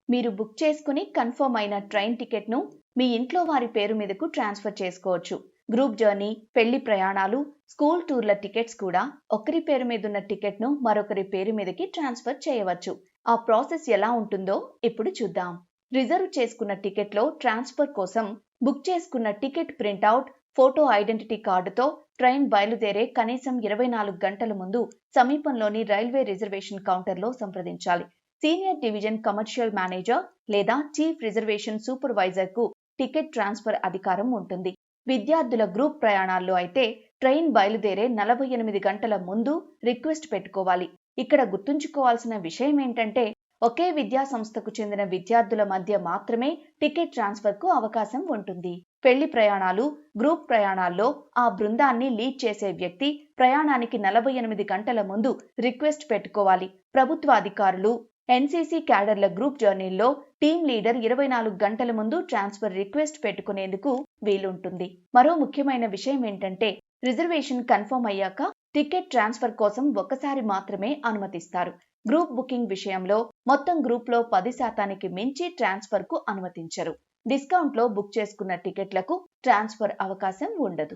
మీరు బుక్ చేసుకుని కన్ఫర్మ్ అయిన ట్రైన్ టికెట్ను మీ ఇంట్లో వారి పేరు మీదకు ట్రాన్స్ఫర్ చేసుకోవచ్చు. గ్రూప్ జర్నీ, పెళ్లి ప్రయాణాలు, స్కూల్ టూర్ల టికెట్స్ కూడా ఒకరి పేరు మీదున్న టికెట్ను మరొకరి పేరు మీదకి ట్రాన్స్ఫర్ చేయవచ్చు. ఆ ప్రాసెస్ ఎలా ఉంటుందో ఇప్పుడు చూద్దాం. రిజర్వ్ చేసుకున్న టికెట్లో ట్రాన్స్ఫర్ కోసం బుక్ చేసుకున్న టికెట్ ప్రింట్అవుట్, ఫోటో ఐడెంటిటీ కార్డుతో ట్రైన్ బయలుదేరే కనీసం 24 గంటల ముందు సమీపంలోని రైల్వే రిజర్వేషన్ కౌంటర్లో సంప్రదించాలి. సీనియర్ డివిజన్ కమర్షియల్ మేనేజర్ లేదా చీఫ్ రిజర్వేషన్ సూపర్వైజర్కు టికెట్ ట్రాన్స్ఫర్ అధికారం ఉంటుంది. విద్యార్థుల గ్రూప్ ప్రయాణాల్లో అయితే ట్రైన్ బయలుదేరే 48 గంటల ముందు రిక్వెస్ట్ పెట్టుకోవాలి. ఇక్కడ గుర్తుంచుకోవాల్సిన విషయం ఏంటంటే ఒకే విద్యా సంస్థకు చెందిన విద్యార్థుల మధ్య మాత్రమే టికెట్ ట్రాన్స్ఫర్కు అవకాశం ఉంటుంది. పెళ్లి ప్రయాణాలు, గ్రూప్ ప్రయాణాల్లో ఆ బృందాన్ని లీడ్ చేసే వ్యక్తి ప్రయాణానికి 48 గంటల ముందు రిక్వెస్ట్ పెట్టుకోవాలి. ప్రభుత్వ అధికారులు, ఎన్సీసీ క్యాడర్ల గ్రూప్ జర్నీల్లో టీమ్ లీడర్ 24 గంటల ముందు ట్రాన్స్ఫర్ రిక్వెస్ట్ పెట్టుకునేందుకు వీలుంటుంది. మరో ముఖ్యమైన విషయం ఏంటంటే రిజర్వేషన్ కన్ఫర్మ్ అయ్యాక టికెట్ ట్రాన్స్ఫర్ కోసం ఒకసారి మాత్రమే అనుమతిస్తారు. గ్రూప్ బుకింగ్ విషయంలో మొత్తం గ్రూప్లో 10% మించి ట్రాన్స్ఫర్కు అనుమతించరు. డిస్కౌంట్లో బుక్ చేసుకున్న టికెట్లకు ట్రాన్స్ఫర్ అవకాశం ఉండదు.